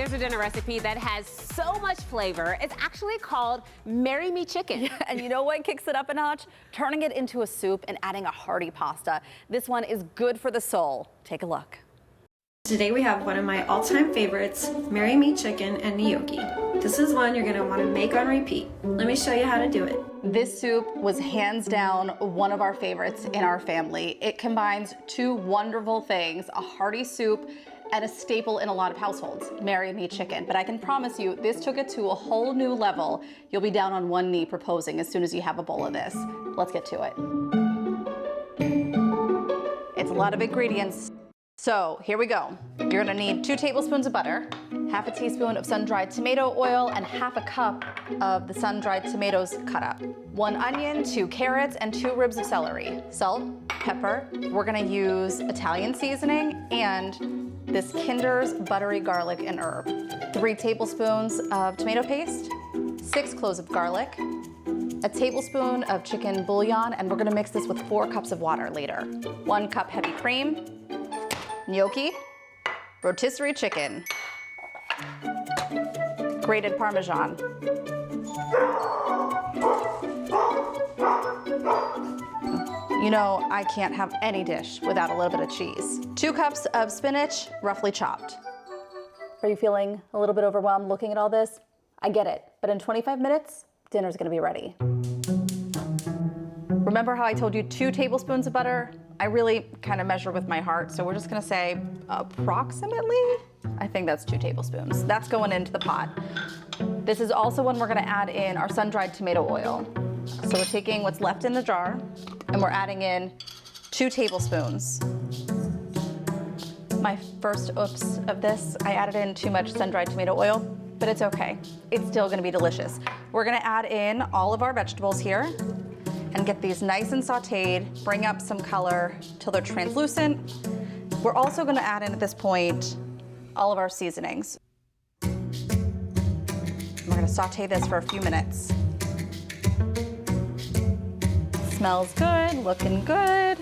Here's a dinner recipe that has so much flavor. It's actually called Marry Me Chicken. Yeah, and you know what kicks it up a notch? Turning it into a soup and adding a hearty pasta. This one is good for the soul. Take a look. Today we have one of my all-time favorites, Marry Me Chicken and gnocchi. This is one you're going to want to make on repeat. Let me show you how to do it. This soup was hands down one of our favorites in our family. It combines two wonderful things, a hearty soup and a staple in a lot of households, Marry Me Chicken. But I can promise you, this took it to a whole new level. You'll be down on one knee proposing as soon as you have a bowl of this. Let's get to it. It's a lot of ingredients. So here we go. You're gonna need 2 tablespoons of butter, half a teaspoon of sun-dried tomato oil, and half a cup of the sun-dried tomatoes cut up. 1 onion, 2 carrots, and 2 ribs of celery. Salt, pepper. We're gonna use Italian seasoning and this Kinder's buttery garlic and herb. 3 tablespoons of tomato paste, 6 cloves of garlic, a tablespoon of chicken bouillon, and we're gonna mix this with 4 cups of water later. 1 cup heavy cream, gnocchi, rotisserie chicken, grated Parmesan, you know, I can't have any dish without a little bit of cheese. 2 cups of spinach, roughly chopped. Are you feeling a little bit overwhelmed looking at all this? I get it, but in 25 minutes, dinner's gonna be ready. Remember how I told you 2 tablespoons of butter? I really kind of measure with my heart, so we're just gonna say approximately. I think that's 2 tablespoons. That's going into the pot. This is also when we're gonna add in our sun-dried tomato oil. So we're taking what's left in the jar and we're adding in 2 tablespoons. My first oops of this, I added in too much sun-dried tomato oil, but it's okay. It's still gonna be delicious. We're gonna add in all of our vegetables here and get these nice and sauteed, bring up some color till they're translucent. We're also gonna add in at this point all of our seasonings. We're gonna saute this for a few minutes. Smells good, looking good.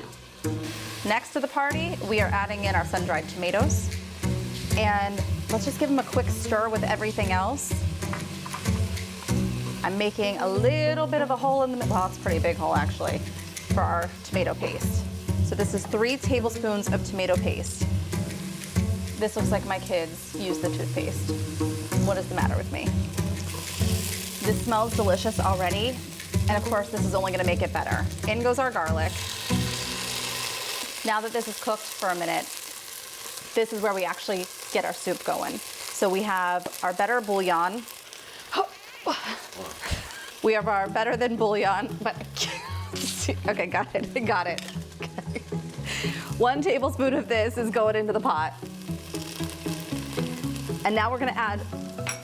Next to the party, we are adding in our sun-dried tomatoes. And let's just give them a quick stir with everything else. I'm making a little bit of a hole in the middle, well, it's a pretty big hole actually, for our tomato paste. So this is 3 tablespoons of tomato paste. This looks like my kids use the toothpaste. What is the matter with me? This smells delicious already, and of course this is only gonna make it better. In goes our garlic. Now that this is cooked for a minute, this is where we actually get our soup going. So we have our better bouillon. We have our better than bouillon, but okay, got it. Okay. 1 tablespoon of this is going into the pot. And now we're gonna add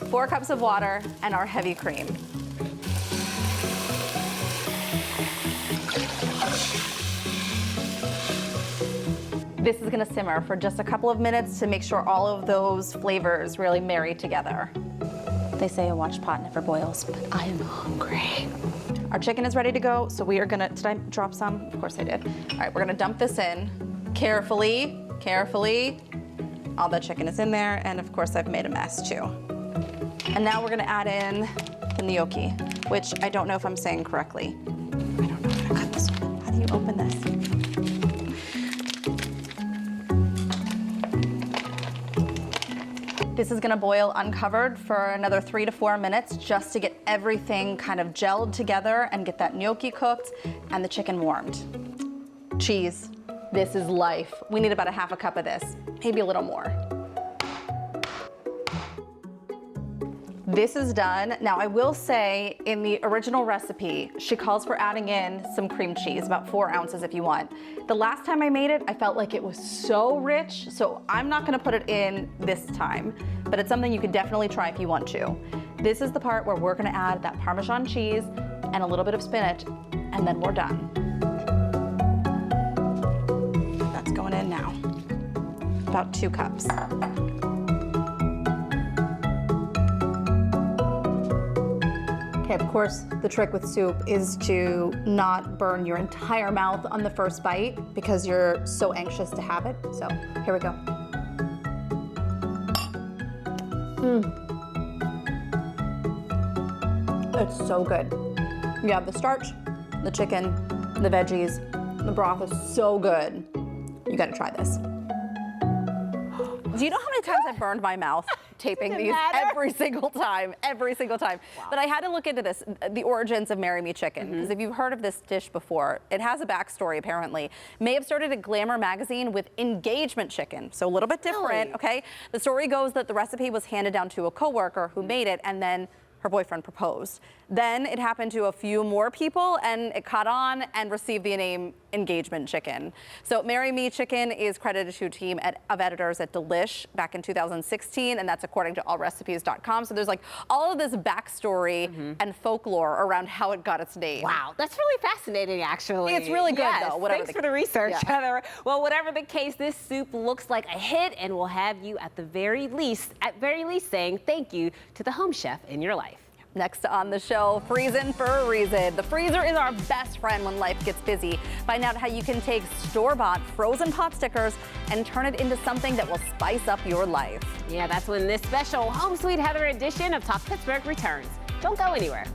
4 cups of water and our heavy cream. This is gonna simmer for just a couple of minutes to make sure all of those flavors really marry together. They say a watched pot never boils, but I am hungry. Our chicken is ready to go, so we are gonna, did I drop some? Of course I did. All right, we're gonna dump this in carefully, carefully. All the chicken is in there, and of course I've made a mess too. And now we're gonna add in the gnocchi, which I don't know if I'm saying correctly. I don't know how to cut this one. How do you open this? This is gonna boil uncovered for another 3 to 4 minutes just to get everything kind of gelled together and get that gnocchi cooked and the chicken warmed. Cheese, this is life. We need about a half a cup of this, maybe a little more. This is done. Now I will say in the original recipe, she calls for adding in some cream cheese, about 4 ounces if you want. The last time I made it, I felt like it was so rich, so I'm not gonna put it in this time, but it's something you could definitely try if you want to. This is the part where we're gonna add that Parmesan cheese and a little bit of spinach, and then we're done. That's going in now. About 2 cups. Okay, of course, the trick with soup is to not burn your entire mouth on the first bite because you're so anxious to have it. So here we go. It's so good. You have the starch, the chicken, the veggies, the broth is so good. You gotta try this. Do you know how many times I've burned my mouth taping these every single time? Wow. But I had to look into this, the origins of Marry Me Chicken, because if you've heard of this dish before, it has a backstory apparently. May have started at Glamour magazine with engagement chicken, so a little bit different, okay? The story goes that the recipe was handed down to a coworker who made it, and then her boyfriend proposed. Then it happened to a few more people and it caught on and received the name engagement chicken. So Marry Me Chicken is credited to a team of editors at Delish back in 2016, and that's according to allrecipes.com. So there's like all of this backstory and folklore around how it got its name. Wow, that's really fascinating, actually. It's really good, though. Thanks for the research, Heather. Well, whatever the case, this soup looks like a hit, and will have you at the very least saying thank you to the home chef in your life. Next on the show, freezing for a reason. The freezer is our best friend when life gets busy. Find out how you can take store-bought frozen pot stickers and turn it into something that will spice up your life. Yeah, that's when this special Home Sweet Heather edition of Talk Pittsburgh returns. Don't go anywhere.